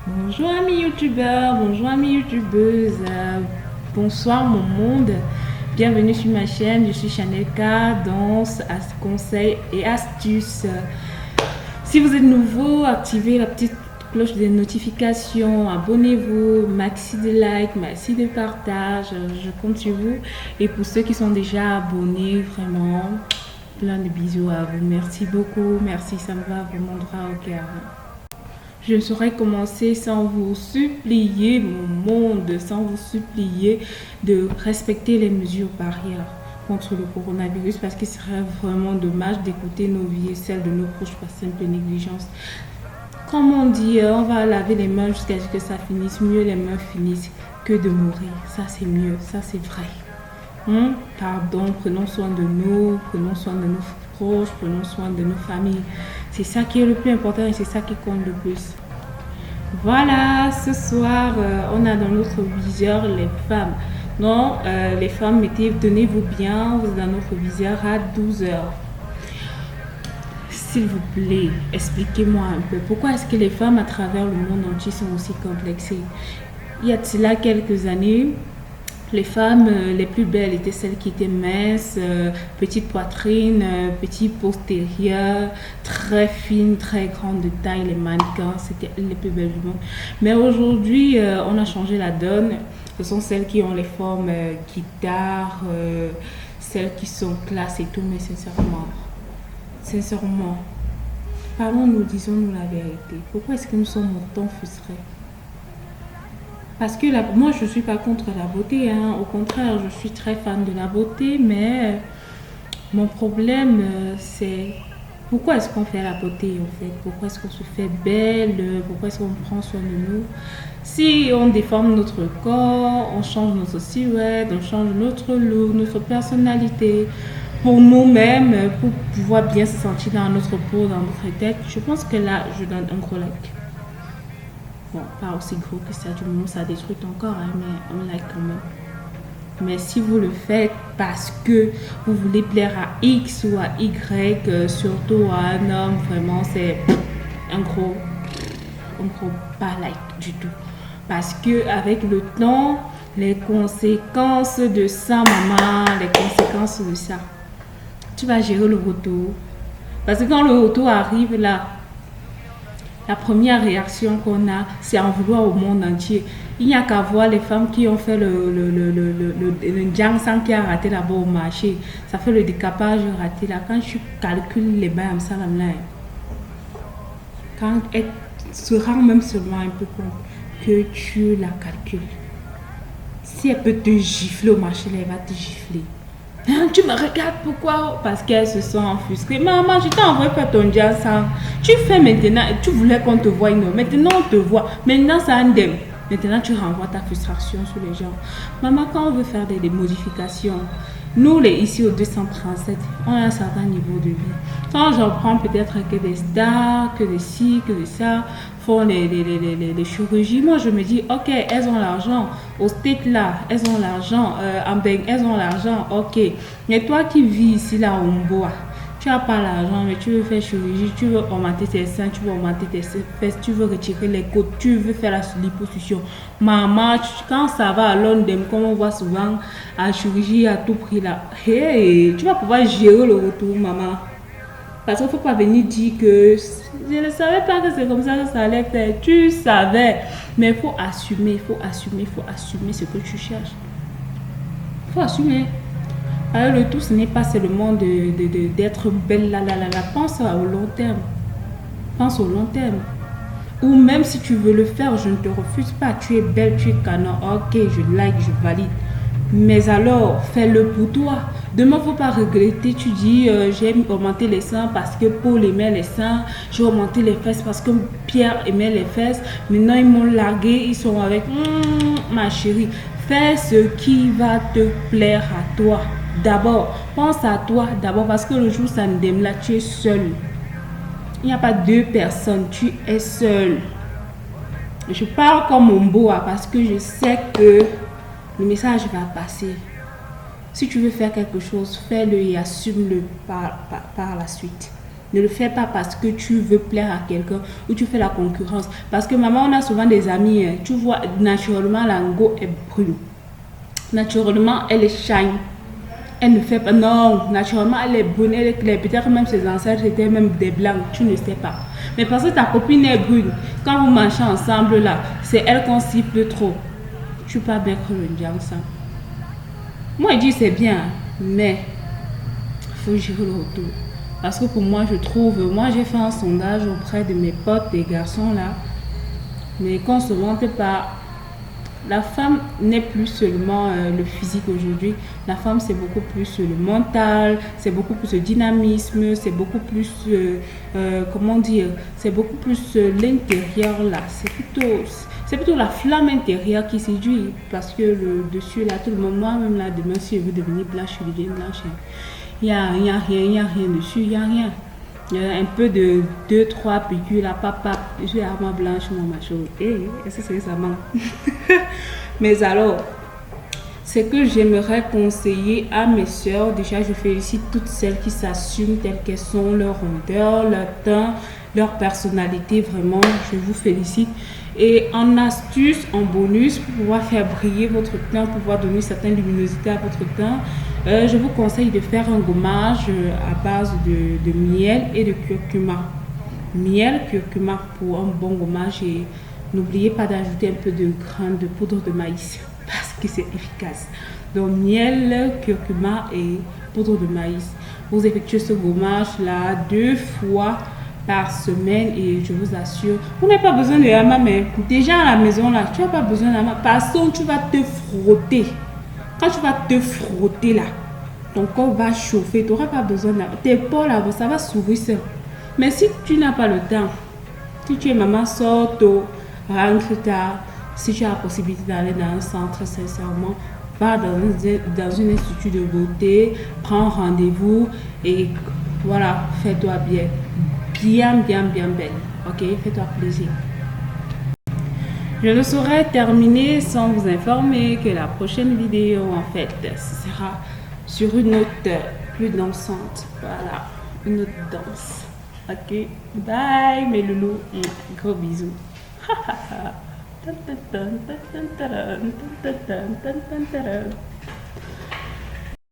Bonjour amis youtubeurs, bonjour amis youtubeuses, bonsoir mon monde, bienvenue sur ma chaîne, je suis Chanelka, danse, conseils et astuces. Si vous êtes nouveau, activez la petite cloche de notification, abonnez-vous, maxi de likes, maxi de partage, je compte sur vous. Et pour ceux qui sont déjà abonnés, vraiment, plein de bisous à vous, merci beaucoup, merci, ça me va vraiment droit au cœur. Je ne saurais commencer sans vous supplier, mon monde, sans vous supplier de respecter les mesures barrières contre le coronavirus parce qu'il serait vraiment dommage d'écouter nos vies et celles de nos proches par simple négligence. Comme on dit, on va laver les mains jusqu'à ce que ça finisse. Mieux les mains finissent que de mourir. Ça, c'est mieux. Ça, c'est vrai. Pardon, prenons soin de nous, prenons soin de nos proches, prenons soin de nos familles. C'est ça qui est le plus important et c'est ça qui compte le plus. Voilà, ce soir, on a dans notre viseur les femmes. Non, les femmes, tenez-vous bien, vous êtes dans notre viseur à 12 heures. S'il vous plaît, expliquez-moi un peu, pourquoi est-ce que les femmes à travers le monde entier sont aussi complexées? Il y a de cela quelques années, les femmes les plus belles étaient celles qui étaient minces, petite poitrine, petit postérieur, très fines, très grande de taille, les mannequins, c'était les plus belles du monde. Mais aujourd'hui, on a changé la donne. Ce sont celles qui ont les formes guitare, celles qui sont classe et tout, mais sincèrement, parlons-nous, disons-nous la vérité. Pourquoi est-ce que nous sommes autant frustrés? Parce que moi, je ne suis pas contre la beauté, hein. Au contraire, je suis très fan de la beauté, mais mon problème, c'est pourquoi est-ce qu'on fait la beauté, en fait? Pourquoi est-ce qu'on se fait belle? Pourquoi est-ce qu'on prend soin de nous? Si on déforme notre corps, on change notre silhouette, on change notre look, notre personnalité, pour nous-mêmes, pour pouvoir bien se sentir dans notre peau, dans notre tête, je pense que là, je donne un gros like. Bon, pas aussi gros que ça, du moment ça détruit ton corps, hein, mais on like quand même. Mais si vous le faites parce que vous voulez plaire à X ou à Y, surtout à un homme, vraiment, c'est un gros pas like du tout. Parce que avec le temps, les conséquences de ça, maman, les conséquences de ça, tu vas gérer le retour. Parce que quand le retour arrive là, la première réaction qu'on a, c'est en vouloir au monde entier. Il n'y a qu'à voir les femmes qui ont fait le Jiangsan qui a raté là-bas au marché. Ça fait le décapage raté là. Quand tu calcules les bains, ça là, quand elle se rend même seulement un peu compte que tu la calcules. Si elle peut te gifler au marché, elle va te gifler. Hein, tu me regardes pourquoi? Parce qu'elles se sont offusquées. Maman, je t'ai envoyé faire ton Jiangsan. Tu fais maintenant, tu voulais qu'on te voie, non. Maintenant on te voit. Maintenant ça indemne. Maintenant tu renvoies ta frustration sur les gens. Maman, quand on veut faire des modifications, nous les ici au 237, on a un certain niveau de vie. Quand j'en prends peut-être que des stars, que des ci, que des ça, font les chirurgies, moi je me dis, ok, elles ont l'argent. Au state là, elles ont l'argent. En Beng, elles ont l'argent, ok. Mais toi qui vis ici là au Mboa, tu n'as pas l'argent, mais tu veux faire chirurgie, tu veux augmenter tes seins, tu veux augmenter tes fesses, tu veux retirer les côtes, tu veux faire la liposuction. Maman, quand ça va à Londres, comme on voit souvent, à chirurgie à tout prix là, hey, tu vas pouvoir gérer le retour, maman. Parce qu'il ne faut pas venir dire que je ne savais pas que c'est comme ça que ça allait faire. Tu savais, mais il faut assumer, il faut assumer ce que tu cherches. Il faut assumer. Alors le tout, ce n'est pas seulement d'être belle là. Pense au long terme. Pense au long terme. Ou même si tu veux le faire, je ne te refuse pas. Tu es belle, tu es canon. Ok, je like, je valide. Mais alors, fais-le pour toi. Demain, il ne faut pas regretter. Tu dis, j'ai augmenté les seins parce que Paul aimait les seins. J'ai augmenté les fesses parce que Pierre aimait les fesses. Maintenant, ils m'ont largué. Ils sont avec ma chérie. Fais ce qui va te plaire à toi. D'abord, pense à toi d'abord parce que le jour Sandem là, tu es seul. Il n'y a pas deux personnes, tu es seul. Je parle comme mon boa parce que je sais que le message va passer. Si tu veux faire quelque chose, fais-le et assume-le par la suite. Ne le fais pas parce que tu veux plaire à quelqu'un ou tu fais la concurrence. Parce que maman, on a souvent des amis, hein, tu vois, naturellement, la Ngo est brune. Naturellement, elle est shine. Elle ne fait pas, non, naturellement, elle est brune, elle est claire. Peut-être même ses ancêtres étaient même des blancs, tu ne sais pas. Mais parce que ta copine est brune, quand vous marchez ensemble là, c'est elle qu'on siffle trop. Tu peux pas mettre le diable ça. Moi, je dis c'est bien, mais il faut gérer le retour. Parce que pour moi, je trouve, moi j'ai fait un sondage auprès de mes potes, des garçons là, mais qu'on se mente pas. La femme n'est plus seulement le physique aujourd'hui. La femme, c'est beaucoup plus le mental, c'est beaucoup plus le dynamisme, c'est beaucoup plus, comment dire, c'est beaucoup plus l'intérieur là. C'est plutôt la flamme intérieure qui séduit. Parce que le dessus là, tout le monde, moi-même là, demain, si je veux devenir blanche, je deviens blanche. Il n'y a rien dessus, il n'y a rien. Un peu de 2-3 piqûres là, papa, je suis armement blanche, mon macho. Est-ce que c'est ça, maman? Mais alors, ce que j'aimerais conseiller à mes soeurs, déjà je félicite toutes celles qui s'assument telles qu'elles sont, leur rondeur, leur teint, leur personnalité, vraiment, je vous félicite. Et en astuce, en bonus, pour pouvoir faire briller votre teint, pour pouvoir donner certaine luminosité à votre teint, je vous conseille de faire un gommage à base de miel et de curcuma. Miel, curcuma pour un bon gommage et n'oubliez pas d'ajouter un peu de grains de poudre de maïs parce que c'est efficace. Donc miel, curcuma et poudre de maïs. Vous effectuez ce gommage là 2 fois par semaine et je vous assure, vous n'avez pas besoin de hama, mais déjà à la maison là, tu n'as pas besoin de hama. Parce que tu vas te frotter. Quand tu vas te frotter là, ton corps va chauffer, tu n'auras pas besoin de tes pores là, ça va s'ouvrir seul. Mais si tu n'as pas le temps, si tu es maman, sors tôt, rentre tard, si tu as la possibilité d'aller dans un centre, sincèrement, va dans un institut de beauté, prends rendez-vous et voilà, fais-toi bien. Bien belle. Ok, fais-toi plaisir. Je ne saurais terminer sans vous informer que la prochaine vidéo, en fait, ce sera sur une note plus dansante. Voilà, une autre danse. Ok, bye mes loulous. Gros bisous.